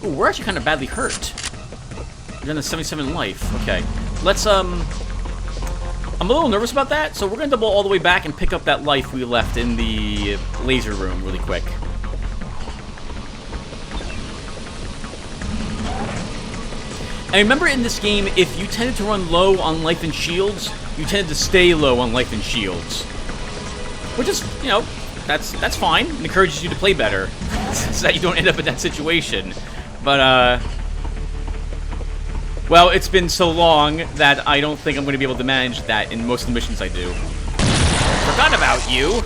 Ooh, we're actually kind of badly hurt. You're in the 77 life. Okay. Let's, I'm a little nervous about that, so we're gonna double all the way back and pick up that life we left in the laser room really quick. I remember in this game, if you tended to run low on life and shields, you tended to stay low on life and shields. Which is, you know, that's fine. It encourages you to play better, so that you don't end up in that situation. But, well, it's been so long that I don't think I'm going to be able to manage that in most of the missions I do. Forgot about you!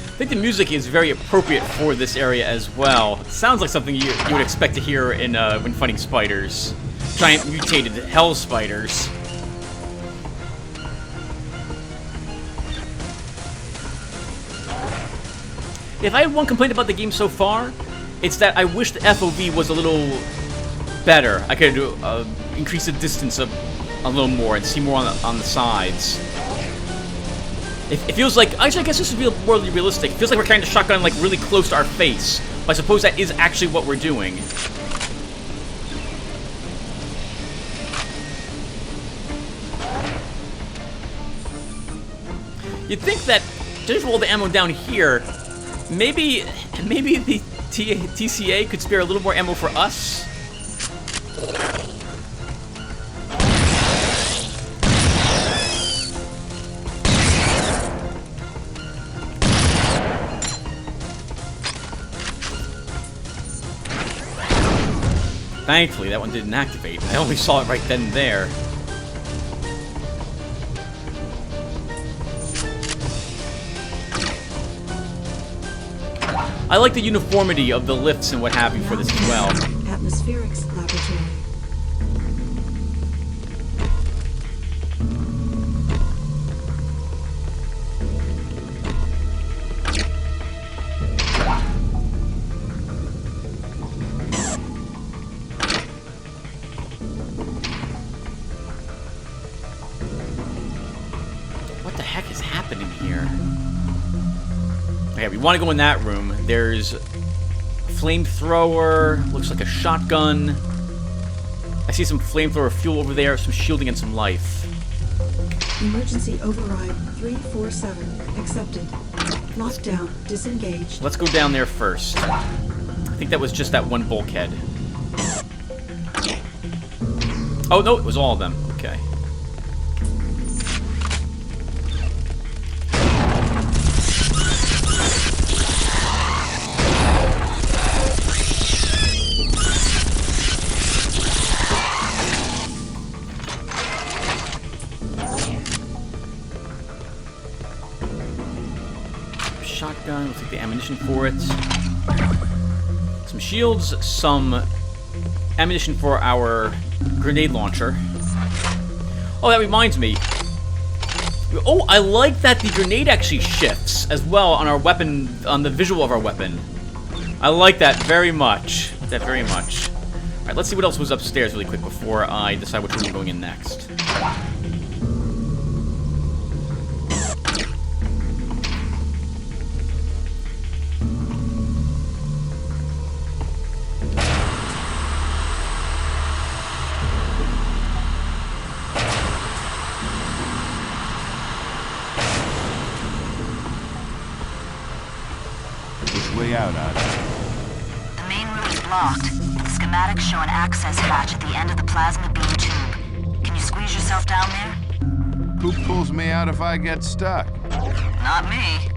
I think the music is very appropriate for this area as well. It sounds like something you would expect to hear in when fighting spiders. Giant mutated hell spiders. If I had one complaint about the game so far, it's that I wish the FOV was a little better. I could increase the distance a little more and see more on the sides. It feels like, actually I guess this is more realistic. It feels like we're carrying the shotgun like really close to our face. But I suppose that is actually what we're doing. You'd think that just for all the ammo down here, maybe the TCA could spare a little more ammo for us. Thankfully, that one didn't activate. I only saw it right then and there. I like the uniformity of the lifts and what have you for this as well. Atmospherics laboratory. What the heck is happening here? Okay, we want to go in that room. There's a flamethrower, looks like a shotgun. I see some flamethrower fuel over there, some shielding, and some life. Emergency override 347 accepted. Lockdown disengaged. Let's go down there first. I think that was just that one bulkhead. Oh, no, it was all of them. Okay. Shotgun, we'll take the ammunition for it. Some shields, some ammunition for our grenade launcher. Oh, that reminds me. Oh, I like that the grenade actually shifts as well on our weapon, on the visual of our weapon. I like that very much. Alright, let's see what else was upstairs really quick before I decide which room I'm going in next. Way out, Odd. The main route is blocked. The schematics show an access hatch at the end of the plasma beam tube. Can you squeeze yourself down there? Who pulls me out if I get stuck? Not me.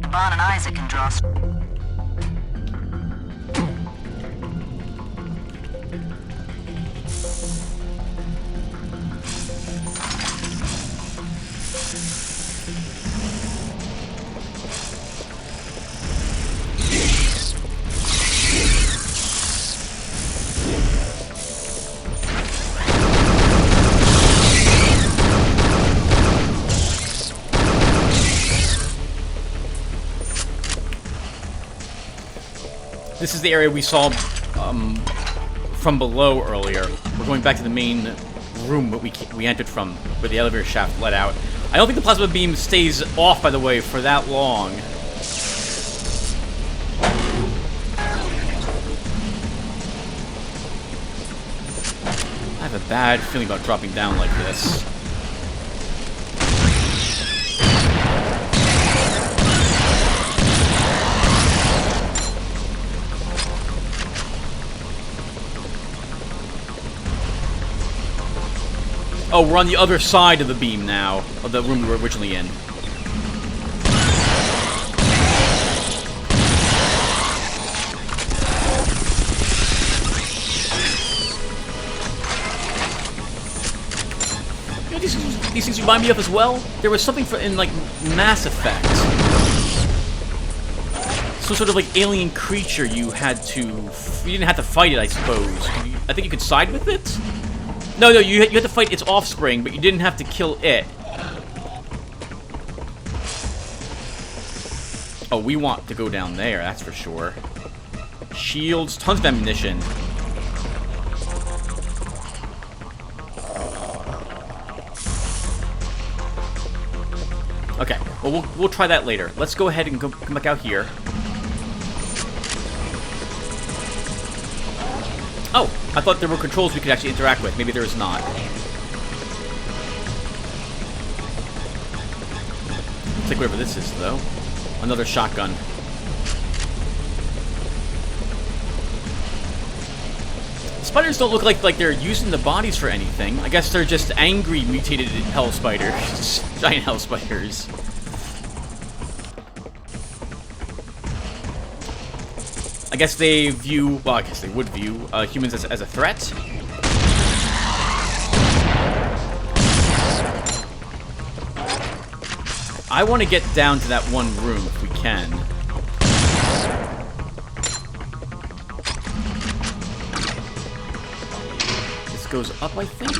Bon and Isaac can draw. This is the area we saw from below earlier. We're going back to the main room that we entered from, where the elevator shaft led out. I don't think the plasma beam stays off, by the way, for that long. I have a bad feeling about dropping down like this. Oh, we're on the other side of the beam now, of the room we were originally in. You know, these things remind me of as well. There was something in like Mass Effect. Some sort of like alien creature you had to. You didn't have to fight it, I suppose. I think you could side with it. No, you had to fight its offspring, but you didn't have to kill it. Oh, we want to go down there, that's for sure. Shields, tons of ammunition. Okay, well, we'll try that later. Let's go ahead and come back out here. Oh, I thought there were controls we could actually interact with. Maybe there is not. take whatever this is, though. Another shotgun. Spiders don't look like they're using the bodies for anything. I guess they're just angry, mutated hell spiders. Giant hell spiders. I guess they view... Well, I guess they would view humans as a threat. I want to get down to that one room if we can. This goes up, I think?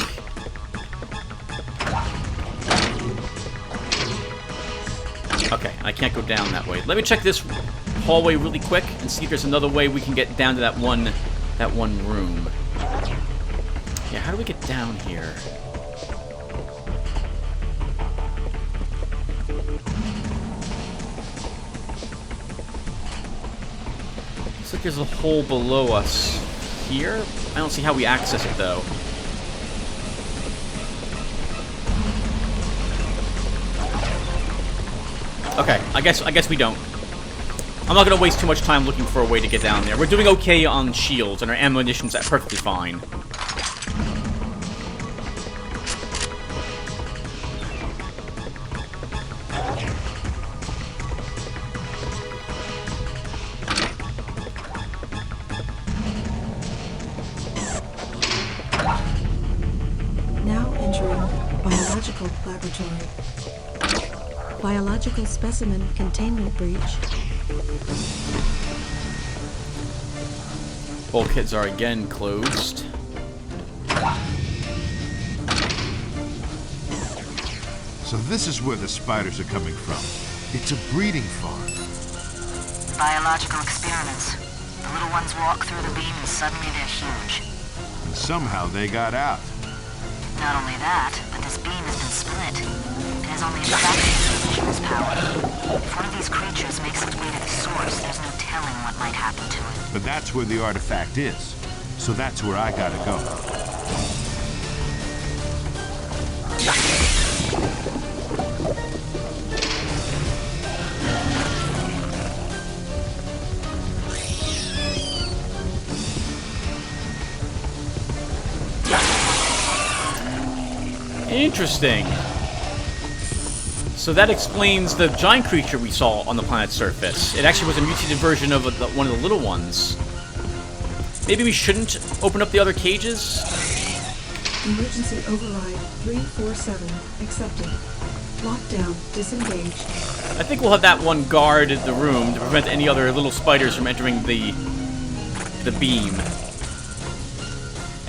Okay, I can't go down that way. Let me check this hallway really quick and see if there's another way we can get down to that one room. Yeah, how do we get down here? Looks like there's a hole below us here. I don't see how we access it, though. Okay, I guess we don't. I'm not gonna waste too much time looking for a way to get down there. We're doing okay on shields, and our ammunition's perfectly fine. Now entering biological laboratory. Biological specimen containment breach. Bulkheads are again closed. So this is where the spiders are coming from. It's a breeding farm. Biological experiments. The little ones walk through the beam and suddenly they're huge. And somehow they got out. Not only that, but this beam has been split. It has only a fraction of the vision's power. If one of these creatures makes its way to the source, there's no telling what might happen to it. But that's where the artifact is. So that's where I gotta go. Interesting. So that explains the giant creature we saw on the planet's surface. It actually was a mutated version of one of the little ones. Maybe we shouldn't open up the other cages? Emergency override 347 accepted. Lockdown disengaged. I think we'll have that one guard the room to prevent any other little spiders from entering the beam.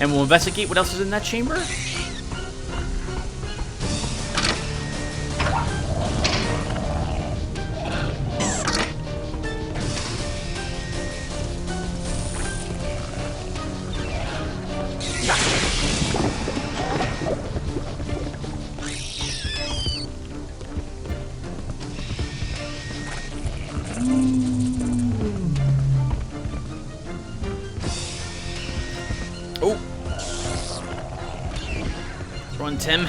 And we'll investigate what else is in that chamber? Oh! Run, Tim.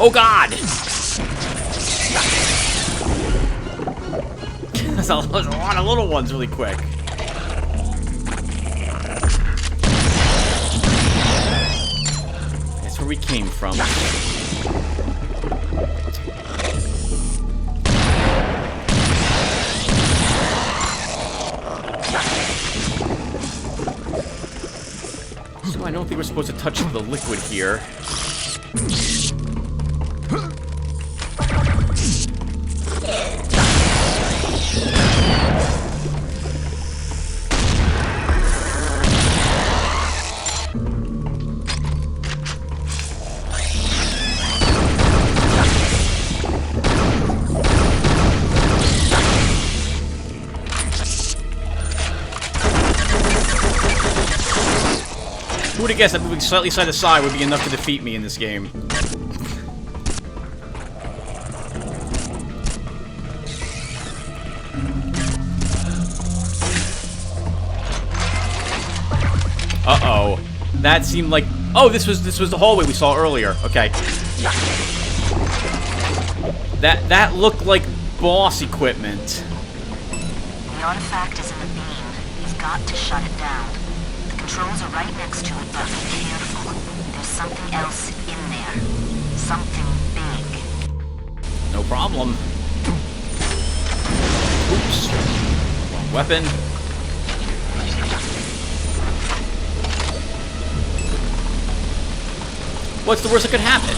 Oh God! There's a lot of little ones really quick. That's where we came from. So I don't think we're supposed to touch the liquid here. Who would have guessed that moving slightly side to side would be enough to defeat me in this game? Uh-oh. That seemed like... Oh, this was the hallway we saw earlier. Okay. That looked like boss equipment. The artifact is in the beam. You've got to shut it down. The controls are right next to it, but be careful. There's something else in there. Something big. No problem. Oops. Wrong weapon. What's the worst that could happen?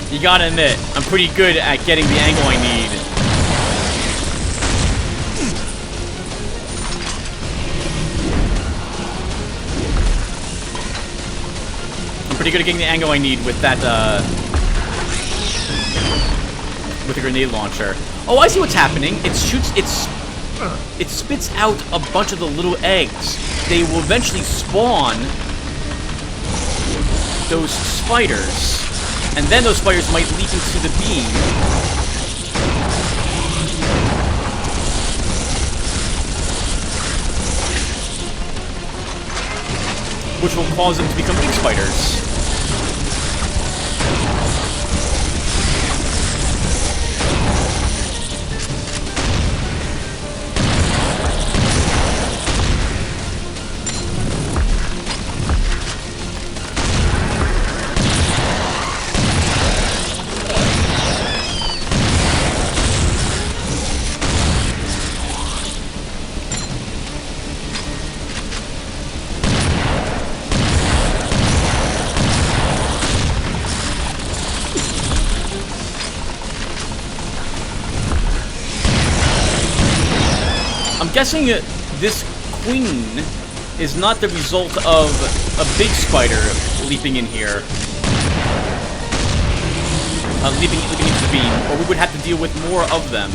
You gotta admit, I'm pretty good at getting the angle I need. I'm pretty good at getting the angle I need with that, with the grenade launcher. Oh, I see what's happening. It spits out a bunch of the little eggs. They will eventually spawn those spiders. And then those spiders might leap into the beam. Which will cause them to become big spiders. I'm guessing this queen is not the result of a big spider leaping in here. Leaping into the beam, or we would have to deal with more of them.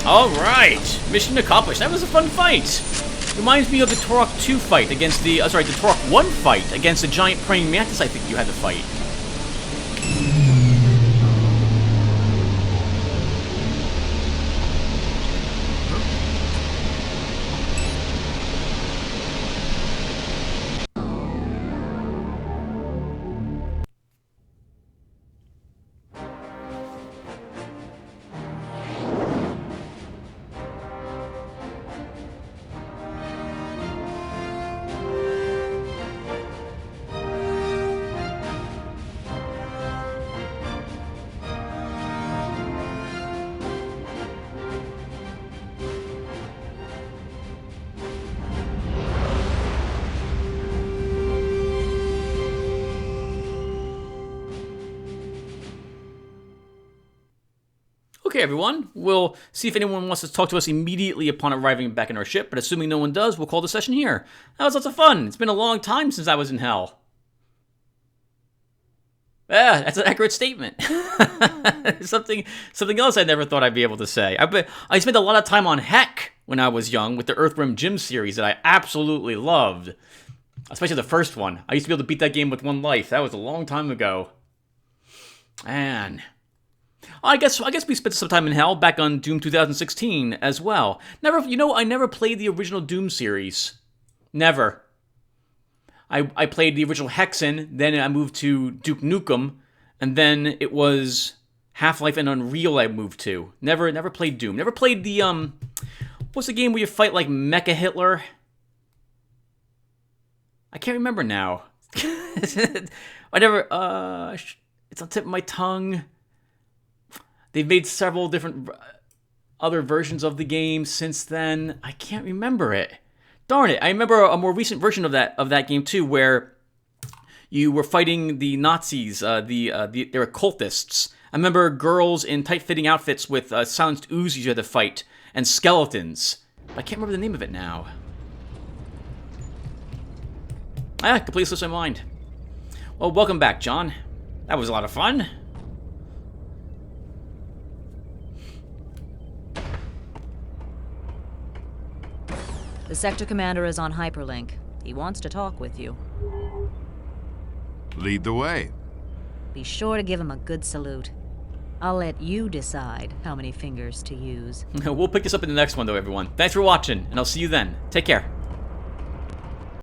Alright! Mission accomplished. That was a fun fight! Reminds me of the Turok 2 fight against the... the Turok 1 fight against the giant praying mantis I think you had to fight. Okay, everyone, we'll see if anyone wants to talk to us immediately upon arriving back in our ship, but assuming no one does, we'll call the session here. That was lots of fun. It's been a long time since I was in hell. Yeah, that's an accurate statement. something else I never thought I'd be able to say. I spent a lot of time on Heck when I was young with the Earthworm Jim series that I absolutely loved. Especially the first one. I used to be able to beat that game with one life. That was a long time ago. Man. I guess we spent some time in hell back on Doom 2016 as well. I never played the original Doom series. Never. I played the original Hexen, then I moved to Duke Nukem, and then it was Half-Life and Unreal I moved to. Never played Doom. Never played the, what's the game where you fight like Mecha Hitler? I can't remember now. It's on the tip of my tongue. They've made several different other versions of the game since then. I can't remember it. Darn it! I remember a more recent version of that game too, where you were fighting the Nazis. They were cultists. I remember girls in tight-fitting outfits with silenced Uzis you had to fight, and skeletons. But I can't remember the name of it now. Completely slips my mind. Well, welcome back, John. That was a lot of fun. The sector commander is on hyperlink. He wants to talk with you. Lead the way. Be sure to give him a good salute. I'll let you decide how many fingers to use. We'll pick this up in the next one, though, everyone. Thanks for watching, and I'll see you then. Take care.